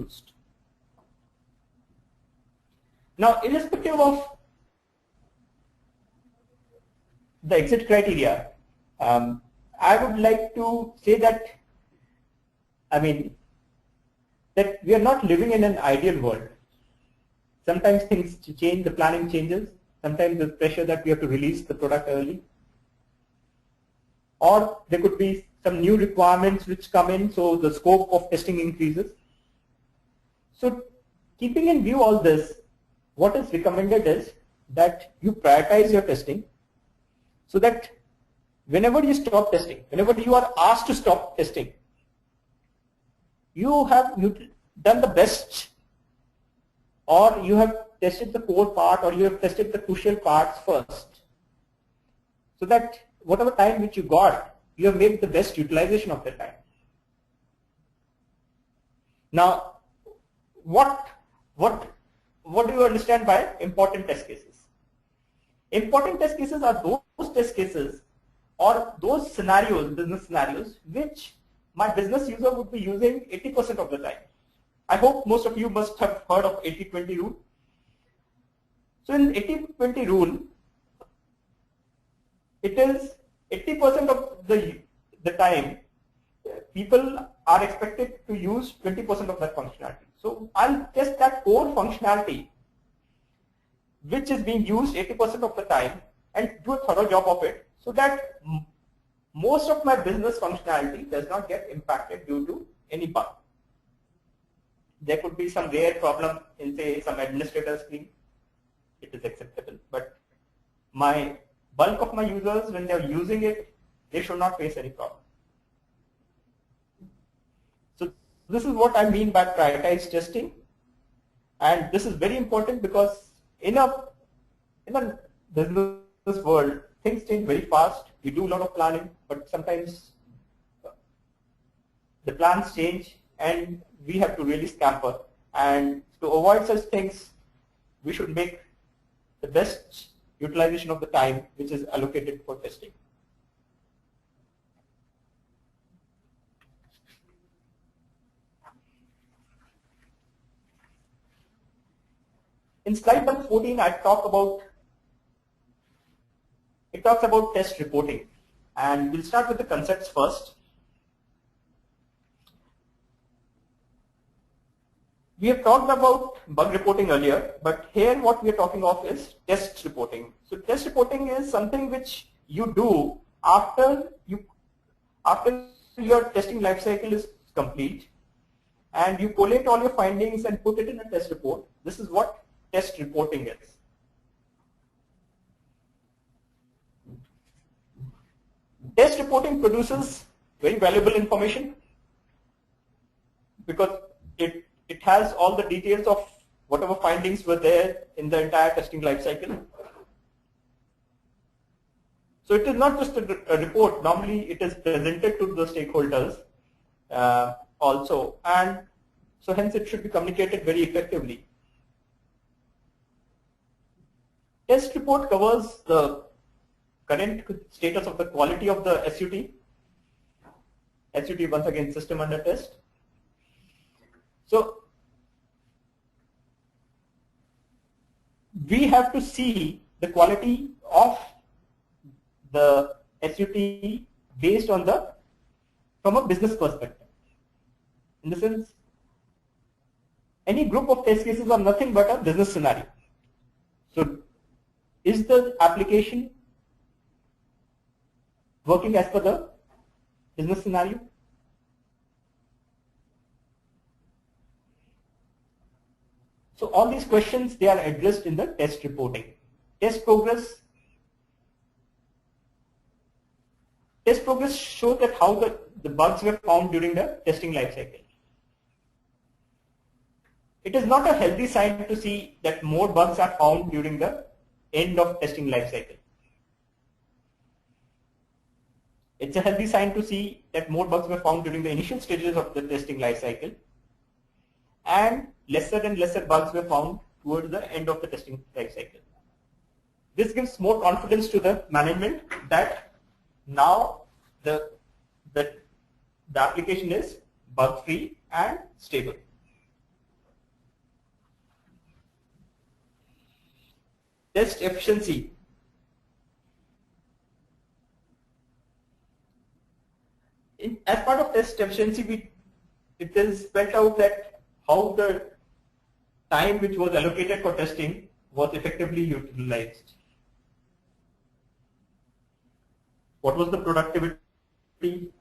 used. Now, irrespective of the exit criteria, I would like to say that, that we are not living in an ideal world. Sometimes things change, the planning changes. Sometimes there's pressure that we have to release the product early. Or there could be some new requirements which come in, so the scope of testing increases. So keeping in view all this, what is recommended is that you prioritize your testing so that whenever you stop testing, whenever you are asked to stop testing, you have done the best, or you have tested the core part, or you have tested the crucial parts first, so that whatever time which you got, you have made the best utilization of the time. Now, what do you understand by important test cases? Important test cases are those test cases or those scenarios, business scenarios, which my business user would be using 80% of the time. I hope most of you must have heard of 80-20 rule. So in 80-20 rule, it is 80% of the time people are expected to use 20% of that functionality. So I'll test that core functionality which is being used 80% of the time and do a thorough job of it, so that most of my business functionality does not get impacted due to any bug. There could be some rare problem in, say, some administrator screen. It is acceptable, but my bulk of my users, when they are using it, they should not face any problem. So this is what I mean by prioritized testing, and this is very important because in a business world, things change very fast. We do a lot of planning, but sometimes the plans change and we have to really scamper. And to avoid such things, we should make the best utilization of the time which is allocated for testing. In slide number 14, it talks about test reporting, and we'll start with the concepts first. We have talked about bug reporting earlier, but here what we are talking of is test reporting. So test reporting is something which you do after your testing lifecycle is complete, and you collate all your findings and put it in a test report. This is what test reporting is. Test reporting produces very valuable information because it has all the details of whatever findings were there in the entire testing lifecycle. So it is not just a report. Normally it is presented to the stakeholders also, and so hence it should be communicated very effectively. Test report covers the current status of the quality of the SUT. SUT, once again, system under test. So we have to see the quality of the SUT based on from a business perspective. In the sense, any group of test cases are nothing but a business scenario. So is the application working as per the business scenario? So all these questions, they are addressed in the test reporting. Test progress shows that how the bugs were found during the testing lifecycle. It is not a healthy sign to see that more bugs are found during the end of testing lifecycle. It's a healthy sign to see that more bugs were found during the initial stages of the testing lifecycle, and lesser and lesser bugs were found towards the end of the testing lifecycle. This gives more confidence to the management that now the application is bug-free and stable. test efficiency. As part of test efficiency, it is spelled out that how the time which was allocated for testing was effectively utilized. What was the productivity?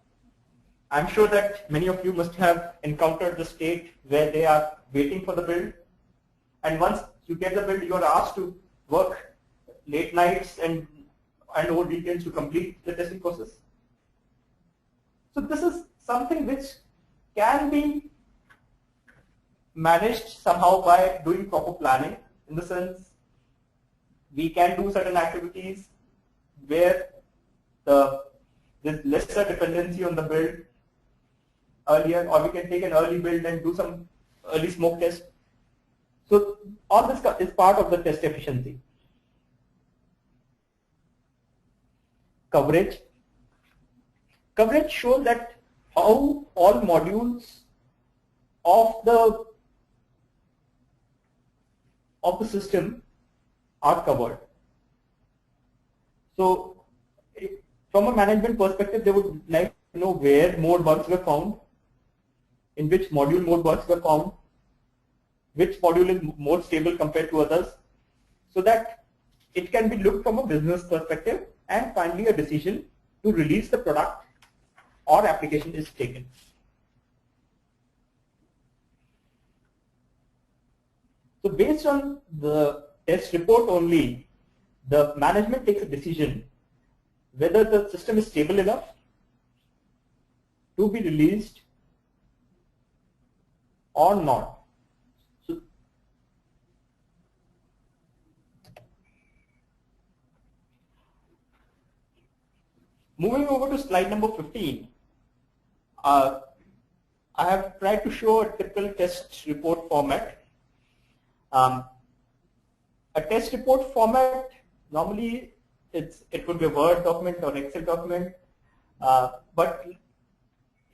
I'm sure that many of you must have encountered the state where they are waiting for the build, and once you get the build, you are asked to work late nights and over weekends to complete the testing process. So this is something which can be managed somehow by doing proper planning, in the sense we can do certain activities where there's lesser dependency on the build earlier, or we can take an early build and do some early smoke test. So all this is part of the test efficiency. Coverage. Coverage shows that how all modules of the system are covered. So from a management perspective, they would like to know where more bugs were found, in which module more bugs were found, which module is more stable compared to others, so that it can be looked from a business perspective and finally a decision to release the product or application is taken. So based on the test report only, the management takes a decision whether the system is stable enough to be released or not. So, moving over to slide number 15, I have tried to show a typical test report format. A test report format, normally it would be a Word document or Excel document, but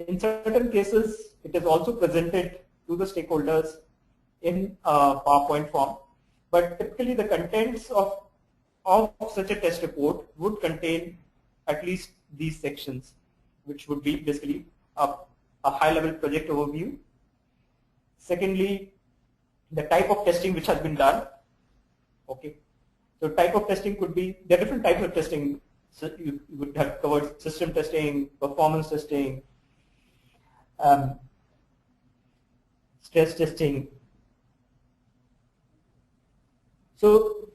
in certain cases it is also presented to the stakeholders in PowerPoint form. But typically the contents of such a test report would contain at least these sections, which would be basically a high-level project overview. Secondly, the type of testing which has been done. Okay, so type of testing could be, there are different types of testing. So you would have covered system testing, performance testing, stress testing. So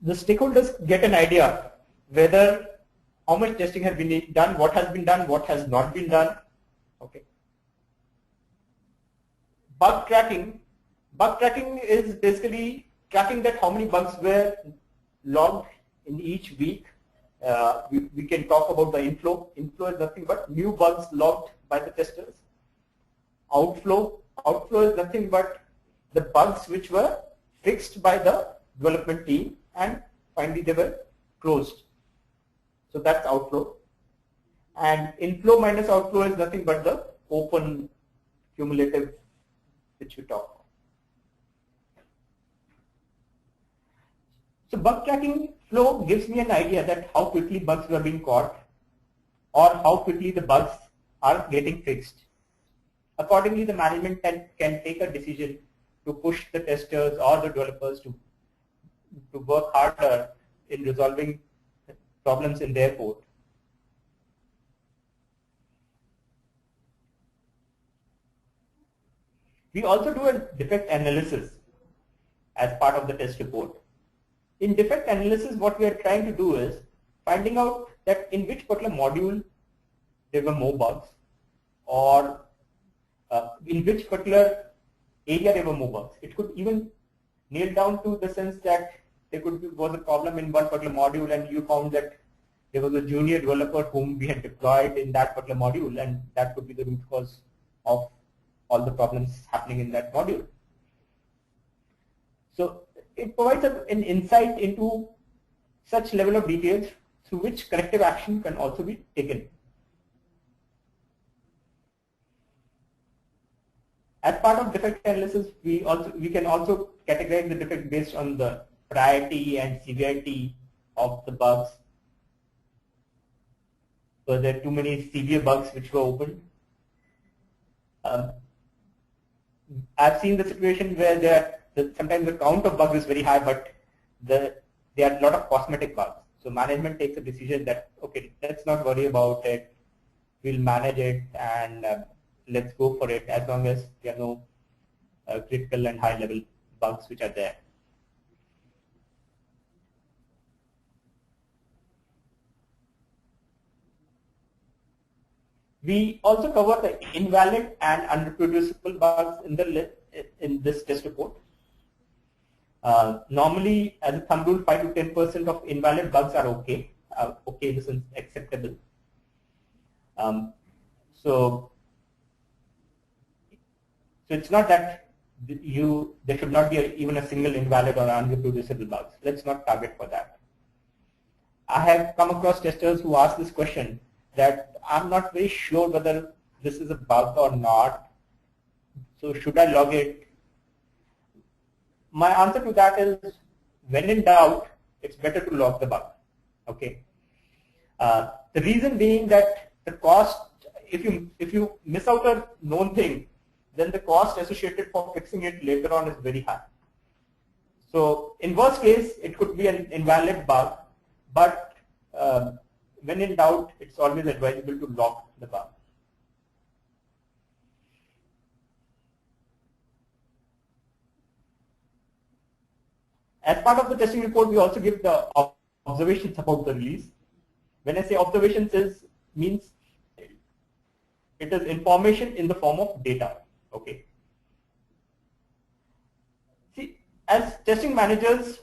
the stakeholders get an idea whether how much testing has been done, what has been done, what has not been done. Okay. Bug tracking. Bug tracking is basically tracking that how many bugs were logged in each week. We can talk about the inflow. Inflow is nothing but new bugs logged by the testers. Outflow is nothing but the bugs which were fixed by the development team and finally they were closed. So that's outflow. And inflow minus outflow is nothing but the open cumulative which we talk about. So bug tracking flow gives me an idea that how quickly bugs were being caught or how quickly the bugs are getting fixed. Accordingly, the management can take a decision to push the testers or the developers to work harder in resolving problems in their code. We also do a defect analysis as part of the test report. In defect analysis, what we are trying to do is finding out that in which particular module there were more bugs, or in which particular area there were more bugs. It could even nail down to the sense that there was a problem in one particular module and you found that there was a junior developer whom we had deployed in that particular module, and that could be the root cause of all the problems happening in that module. So it provides an insight into such level of details through which corrective action can also be taken. As part of defect analysis, we can also categorize the defect based on the priority and severity of the bugs. Were there too many severe bugs which were opened? I've seen the situation where sometimes the count of bugs is very high, but there are a lot of cosmetic bugs. So management takes a decision that, okay, let's not worry about it. We'll manage it and let's go for it as long as there are no critical and high level bugs which are there. We also cover the invalid and unreproducible bugs in this test report. Normally, as a thumb rule, 5 to 10% of invalid bugs are okay. Okay, this is acceptable. So it's not that there should not be even a single invalid or unreproducible bugs. Let's not target for that. I have come across testers who ask this question that I'm not very sure whether this is a bug or not. So should I log it? My answer to that is, when in doubt, it's better to log the bug. Okay. The reason being that the cost, if you miss out a known thing, then the cost associated for fixing it later on is very high. So in worst case, it could be an invalid bug, but when in doubt, it's always advisable to log the bug. As part of the testing report, we also give the observations about the release. When I say observations, means it is information in the form of data. Okay. See, as testing managers,